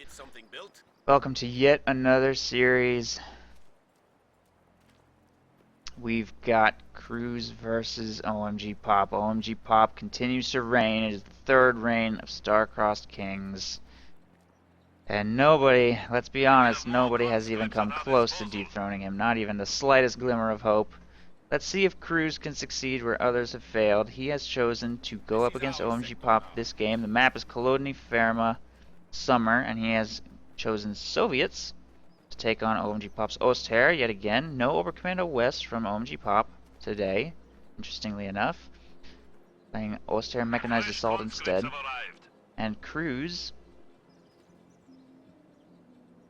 Need something built? Welcome to yet another series. We've got Cruzz versus OMGPOP. OMGPOP continues to reign. It is the third reign of Star-Crossed Kings. And nobody, let's be honest, nobody has even come close to dethroning him. Not even the slightest glimmer of hope. Let's see if Cruzz can succeed where others have failed. He has chosen to go up against OMGPOP this game. The map is Kolodny Ferma Summer, and he has chosen Soviets to take on OMGPOP's Oster yet again. No Oberkommando West from OMGPOP today, interestingly enough. Playing Oster Mechanized Assault instead. And Cruzz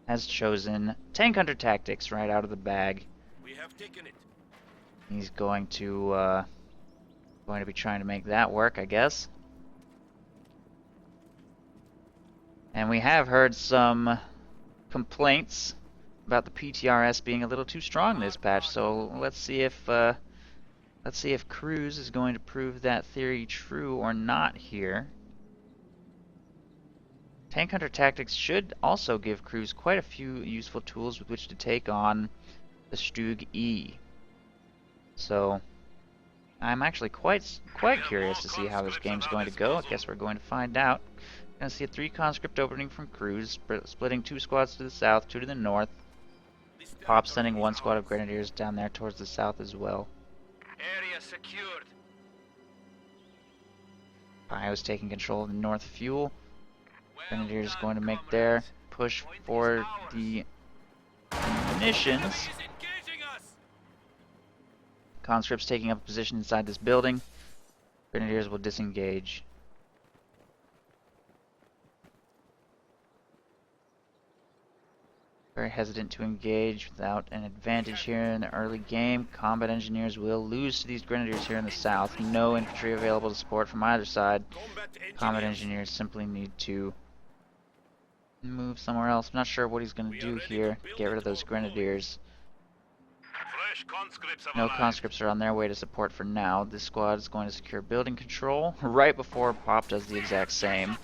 has chosen Tank Hunter Tactics right out of the bag. We have taken it. He's going to be trying to make that work, I guess. And we have heard some complaints about the PTRS being a little too strong this patch, so let's see if Cruzz is going to prove that theory true or not here. Tank Hunter Tactics should also give Cruzz quite a few useful tools with which to take on the Stug E. So I'm actually quite curious to see how this game's going to go. I guess we're going to find out. Gonna see a 3 conscript opening from Cruzz, splitting 2 squads to the south, 2 to the north. Pop sending 1 squad of grenadiers down there towards the south as well. Area secured. Pio's taking control of the north fuel. Grenadiers going to make their push for the munitions. Conscripts taking up a position inside this building. Grenadiers will disengage. Very hesitant to engage without an advantage here in the early game. Combat engineers will lose to these grenadiers here in the south. No infantry available to support from either side. Combat engineers simply need to move somewhere else. I'm not sure what he's going to do here. Get rid of those grenadiers. No conscripts are on their way to support for now. This squad is going to secure building control right before Pop does the exact same.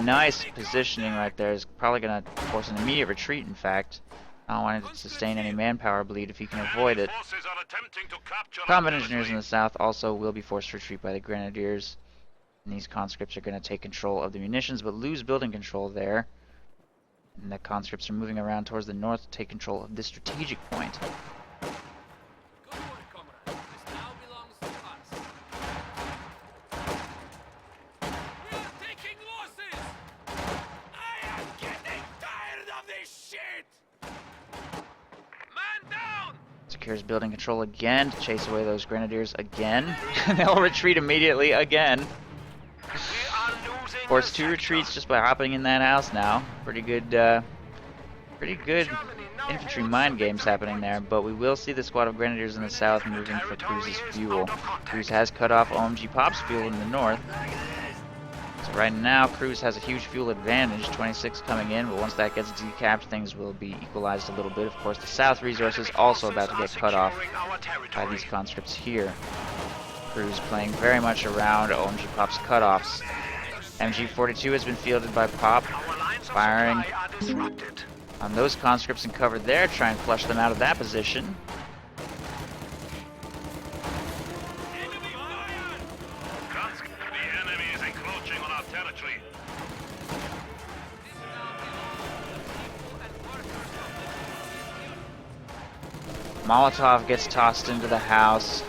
Nice positioning right there. Is probably going to force an immediate retreat, in fact. I don't want to sustain any manpower bleed if he can avoid it. Combat engineers in the south also will be forced to retreat by the grenadiers. And these conscripts are going to take control of the munitions but lose building control there. And the conscripts are moving around towards the north to take control of this strategic point. Secures building control again to chase away those grenadiers again. They'll retreat immediately again. Force 2 retreats just by hopping in that house now. Pretty good infantry mind games happening there, but we will see the squad of grenadiers in the south moving for Cruzz's fuel. Cruzz has cut off OMGPOP's fuel in the north. So right now, Cruzz has a huge fuel advantage, 26 coming in, but once that gets decapped, things will be equalized a little bit. Of course, the south resources also about to get cut off by these conscripts here. Cruzz playing very much around OMGPOP's cutoffs. MG42 has been fielded by Pop, firing on those conscripts and cover there, try and flush them out of that position. Molotov gets tossed into the house.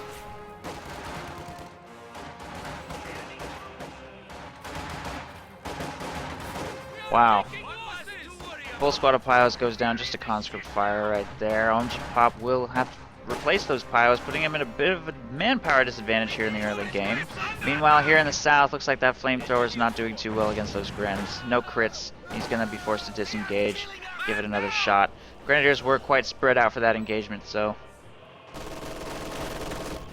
Wow. Full squad of Pios goes down, just a conscript fire right there. OMGPOP will have to replace those Pios, putting him in a bit of a manpower disadvantage here in the early game. Meanwhile, here in the south, looks like that flamethrower is not doing too well against those Grens. No crits. He's going to be forced to disengage, give it another shot. Grenadiers were quite spread out for that engagement, so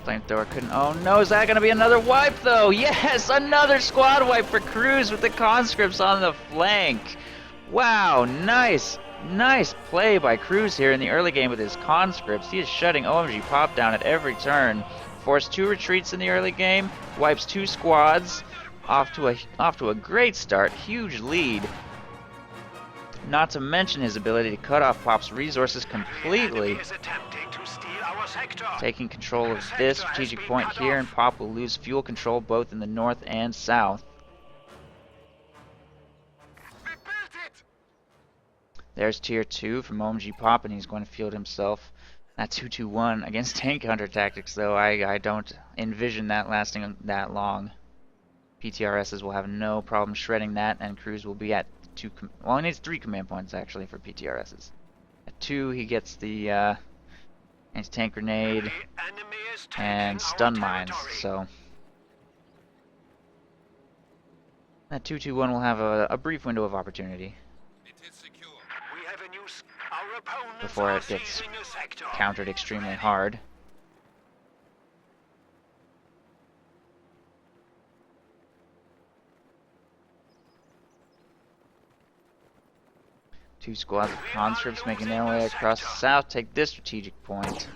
flamethrower couldn't. Oh no, is that going to be another wipe though? Yes, another squad wipe for Cruzz with the conscripts on the flank. Wow, nice play by Cruzz here in the early game with his conscripts. He is shutting OMGPOP down at every turn. Forced 2 retreats in the early game, wipes 2 squads, off to a great start, huge lead. Not to mention his ability to cut off Pop's resources The completely. enemy is attempting to steal our sector. Taking control of this strategic point here, and Pop will lose fuel control both in the north and south. We built it. There's tier 2 from OMGPOP, and he's going to field himself at 221 against tank counter tactics, though I don't envision that lasting that long. PTRSs will have no problem shredding that, and Cruzz will be at 2. Well, he needs 3 command points actually for PTRSs. At 2, he gets the anti-tank grenade The enemy is taking and our stun mines. territory. So that 221 will have a brief window of opportunity It is secure. We have a new our opponents before are it gets seizing a sector. countered extremely hard. Two squads of conscripts making their way across the south take this strategic point.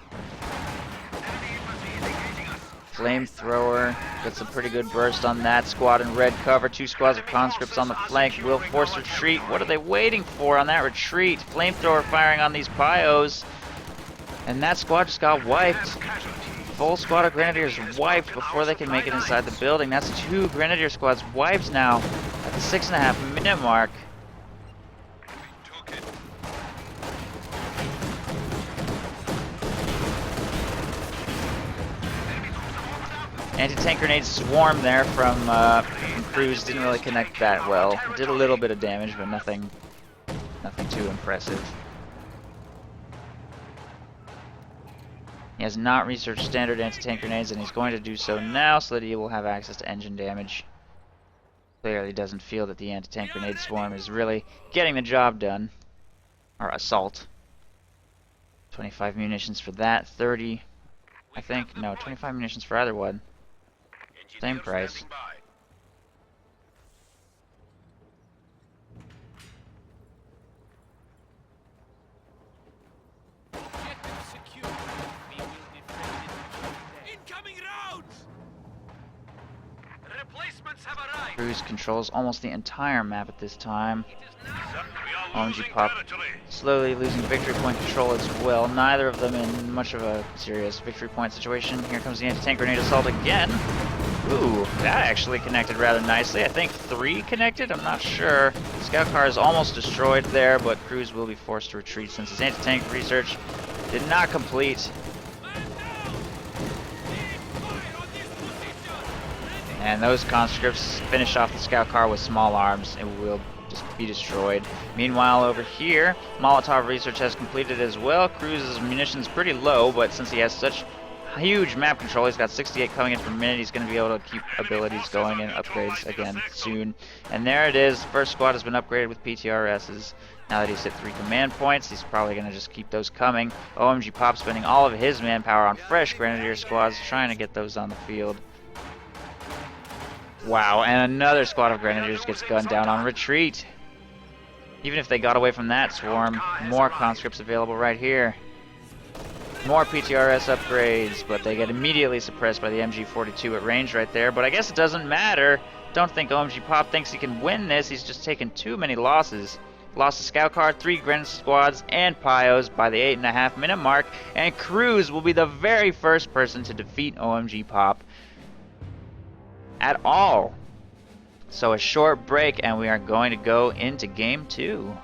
Flamethrower gets a pretty good burst on that squad in red cover. 2 squads of conscripts on the flank will force retreat. What are they waiting for on that retreat? Flamethrower firing on these bios. And that squad just got wiped. Full squad of grenadiers wiped before they can make it inside the building. That's 2 grenadier squads wiped now at the 6.5-minute mark. Anti-tank grenade swarm there from Cruzz didn't really connect that well. It did a little bit of damage, but nothing too impressive. He has not researched standard anti-tank grenades, and he's going to do so now so that he will have access to engine damage. Clearly doesn't feel that the anti-tank grenade swarm is really getting the job done. Or assault. 25 munitions for that, 30, I think. No, 25 munitions for either one. Same price. Incoming rounds. Replacements have arrived. Cruzz controls almost the entire map at this time. OMGPOP slowly losing victory point control as well. Neither of them in much of a serious victory point situation. Here comes the anti-tank grenade assault again. Ooh, that actually connected rather nicely. I think 3 connected, I'm not sure. Scout car is almost destroyed there, but Cruzz will be forced to retreat since his anti-tank research did not complete. And those conscripts finish off the scout car with small arms. It will just be destroyed. Meanwhile, over here, Molotov research has completed as well. Cruzz's munitions pretty low, but since he has such huge map control, he's got 68 coming in per minute. He's going to be able to keep abilities going and upgrades again soon. And there it is. First squad has been upgraded with PTRSs. Now that he's hit 3 command points, he's probably going to just keep those coming. OMGPOP spending all of his manpower on fresh grenadier squads, trying to get those on the field. Wow, and another squad of grenadiers gets gunned down on retreat. Even if they got away from that swarm, more conscripts available right here. More PTRS upgrades, but they get immediately suppressed by the MG42 at range right there. But I guess it doesn't matter. Don't think OMGPOP thinks he can win this. He's just taken too many losses. Lost a scout car, 3 grenadier squads, and Pios by the 8.5-minute mark. And Cruzz will be the very first person to defeat OMGPOP at all. So a short break, and we are going to go into game 2.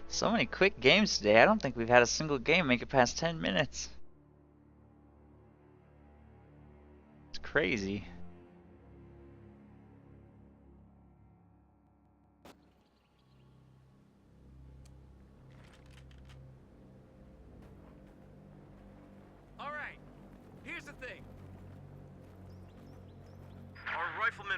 So many quick games today. I don't think we've had a single game make it past 10 minutes. It's crazy. All right. Here's the thing. Our riflemen